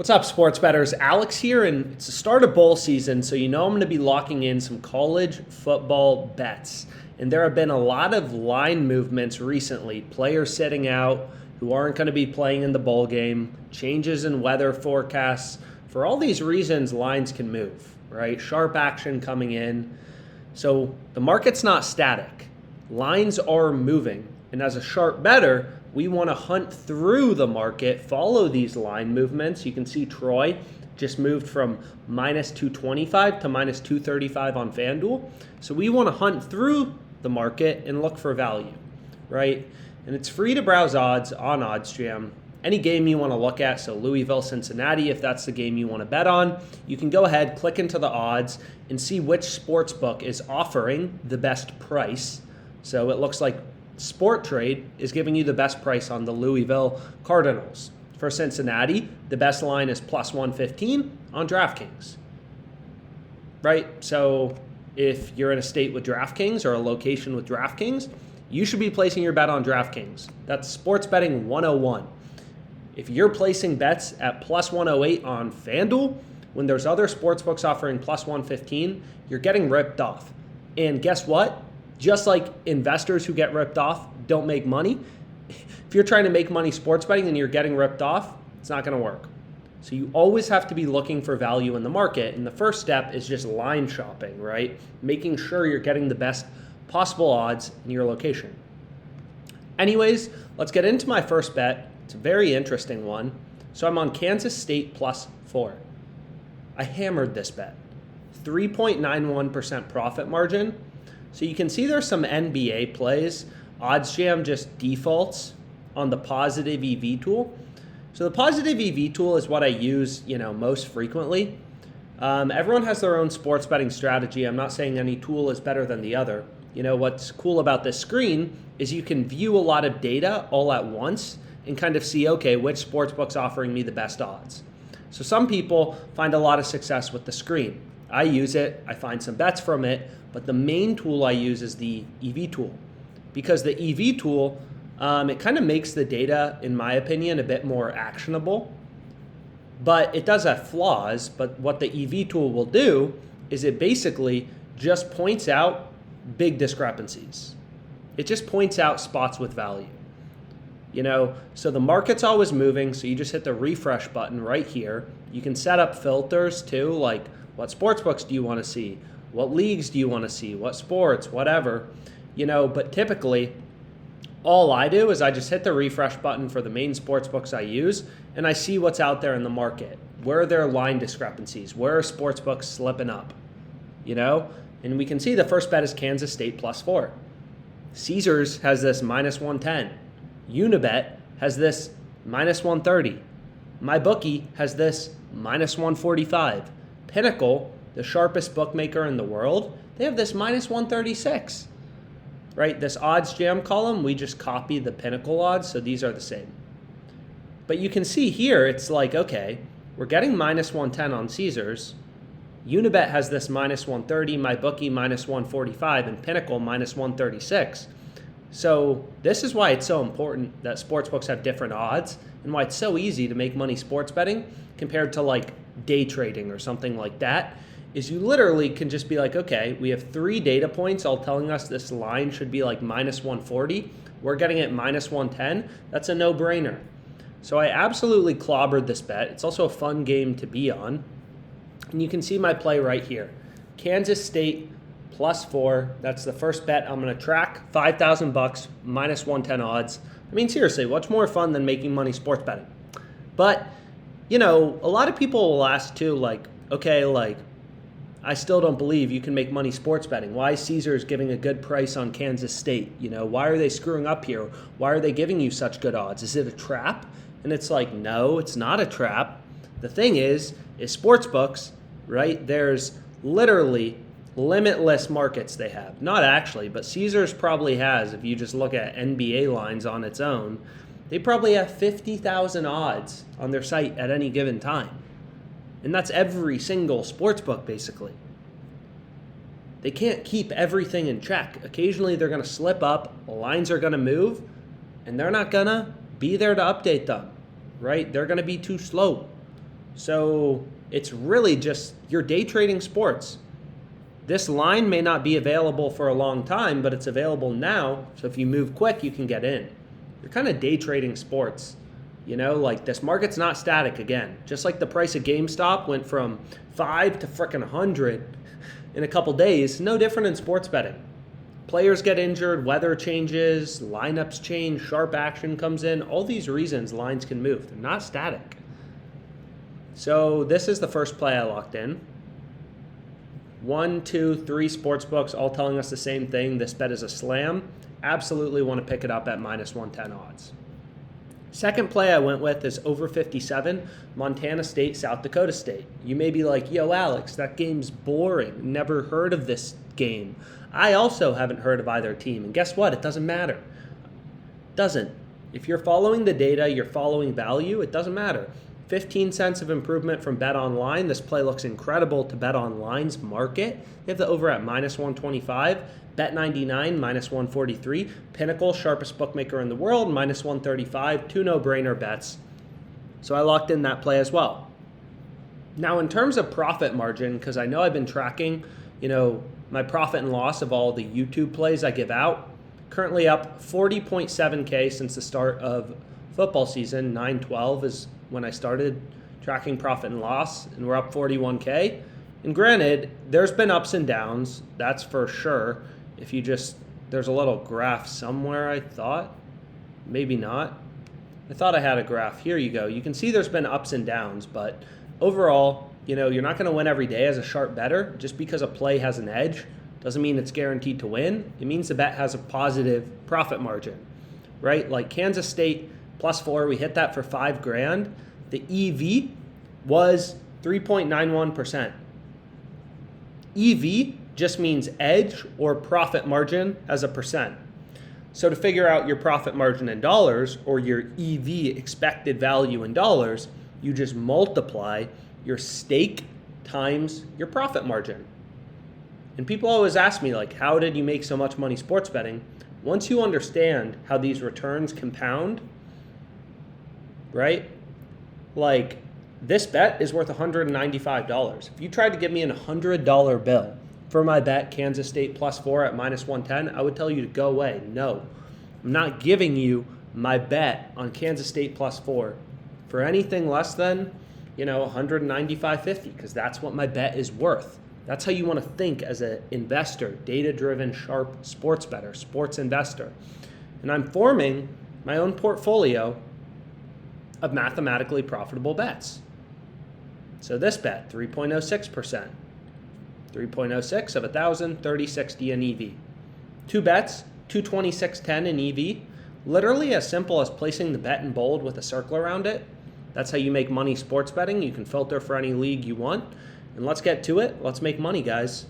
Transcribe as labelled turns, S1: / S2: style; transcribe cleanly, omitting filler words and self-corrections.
S1: What's up, sports bettors? Alex here, and it's the start of bowl season, so you know I'm going to be locking in some college football bets. And there have been a lot of line movements recently, players sitting out who aren't going to be playing in the bowl game, changes in weather forecasts. For all these reasons, lines can move, right? Sharp action coming in. So the market's not static. Lines are moving. And as a sharp bettor, we want to hunt through the market, follow these line movements. You can see Troy just moved from minus 225 to minus 235 on FanDuel. So we want to hunt through the market and look for value, right? And it's free to browse odds on OddsJam. Any game you want to look at, so Louisville, Cincinnati, if that's the game you want to bet on, you can go ahead, click into the odds, and see which sportsbook is offering the best price. So it looks like Sport Trade is giving you the best price on the Louisville Cardinals. For Cincinnati, the best line is plus 115 on DraftKings, right? So if you're in a state with DraftKings or a location with DraftKings, you should be placing your bet on DraftKings. That's sports betting 101. If you're placing bets at plus 108 on FanDuel, when there's other sportsbooks offering plus 115, you're getting ripped off. And guess what? Just like investors who get ripped off don't make money, if you're trying to make money sports betting and you're getting ripped off, it's not going to work. So you always have to be looking for value in the market. And the first step is just line shopping, right? Making sure you're getting the best possible odds in your location. Anyways, let's get into my first bet. It's a very interesting one. So I'm on Kansas State plus 4. I hammered this bet. 3.91% profit margin. So you can see there's some NBA plays. OddsJam just defaults on the positive EV tool. So the positive EV tool is what I use, most frequently. Everyone has their own sports betting strategy. I'm not saying any tool is better than the other. What's cool about this screen is you can view a lot of data all at once and kind of see, okay, which sportsbook's offering me the best odds. So some people find a lot of success with the screen. I use it, I find some bets from it, but the main tool I use is the EV tool. Because the EV tool, it kind of makes the data, in my opinion, a bit more actionable. But it does have flaws, but what the EV tool will do is it basically just points out big discrepancies. It just points out spots with value. So the market's always moving, so you just hit the refresh button right here. You can set up filters too, like what sportsbooks do you want to see? What leagues do you want to see? What sports? Whatever. But typically, all I do is I just hit the refresh button for the main sportsbooks I use, and I see what's out there in the market. Where are there line discrepancies? Where are sportsbooks slipping up? And we can see the first bet is Kansas State plus 4. Caesars has this minus 110. Unibet has this minus 130. MyBookie has this minus 145. Pinnacle, the sharpest bookmaker in the world, they have this minus 136. Right? This OddsJam column, we just copy the Pinnacle odds, so these are the same. But you can see here, it's like, okay, we're getting minus 110 on Caesars. Unibet has this minus 130, MyBookie minus 145, and Pinnacle minus 136. So this is why it's so important that sportsbooks have different odds and why it's so easy to make money sports betting compared to like day trading or something like that, is you literally can just be like, okay, we have 3 data points all telling us this line should be like minus 140. We're getting it minus 110. That's a no-brainer. So I absolutely clobbered this bet. It's also a fun game to be on. And you can see my play right here. Kansas State plus 4. That's the first bet I'm going to track. $5,000, minus 110 odds. I mean, seriously, what's more fun than making money sports betting? But, a lot of people will ask too, like, okay, like, I still don't believe you can make money sports betting. Why is Caesars giving a good price on Kansas State? Why are they screwing up here? Why are they giving you such good odds? Is it a trap? And it's like, no, it's not a trap. The thing is sports books, right? There's literally limitless markets they have. Not actually, but Caesars probably has, if you just look at NBA lines on its own, they probably have 50,000 odds on their site at any given time. And that's every single sports book, basically. They can't keep everything in check. Occasionally, they're going to slip up, lines are going to move, and they're not going to be there to update them, right? They're going to be too slow. So it's really just you're day trading sports. This line may not be available for a long time, but it's available now. So if you move quick, you can get in. You're kind of day trading sports. Like this market's not static again. Just like the price of GameStop went from 5 to frickin' 100 in a couple days, no different in sports betting. Players get injured, weather changes, lineups change, sharp action comes in. All these reasons lines can move. They're not static. So this is the first play I locked in. 1, 2, 3 sports books all telling us the same thing. This bet is a slam. Absolutely want to pick it up at minus 110 odds. Second play I went with is over 57, Montana State, South Dakota State. You may be like, yo, Alex, that game's boring. Never heard of this game. I also haven't heard of either team. And guess what? It doesn't matter. It doesn't. If you're following the data, you're following value, it doesn't matter. 15 cents of improvement from Bet Online. This play looks incredible to Bet Online's market. They have the over at minus 125. Bet 99, minus 143. Pinnacle, sharpest bookmaker in the world, minus 135. Two no-brainer bets. So I locked in that play as well. Now, in terms of profit margin, because I know I've been tracking, my profit and loss of all the YouTube plays I give out, currently up 40.7K since the start of football season. 9/12 is when I started tracking profit and loss, and we're up 41K. And granted, there's been ups and downs, that's for sure. There's a little graph somewhere, I thought. Maybe not. I thought I had a graph. Here you go. You can see there's been ups and downs, but overall, you're not going to win every day as a sharp bettor. Just because a play has an edge doesn't mean it's guaranteed to win. It means the bet has a positive profit margin, right? Like Kansas State +4, we hit that for $5,000. The EV was 3.91%. EV just means edge or profit margin as a percent. So to figure out your profit margin in dollars or your EV, expected value in dollars, you just multiply your stake times your profit margin. And people always ask me, like, how did you make so much money sports betting? Once you understand how these returns compound, right? Like, this bet is worth $195. If you tried to give me a $100 bill for my bet, Kansas State +4 at minus 110, I would tell you to go away. No, I'm not giving you my bet on Kansas State +4 for anything less than, $195.50, because that's what my bet is worth. That's how you want to think as an investor, data-driven, sharp sports bettor, sports investor. And I'm forming my own portfolio of mathematically profitable bets. So this bet, 3.06%. 3.06 of 1,000, 30.60 in EV. Two bets, 226.10 in EV. Literally as simple as placing the bet in bold with a circle around it. That's how you make money sports betting. You can filter for any league you want. And let's get to it. Let's make money, guys.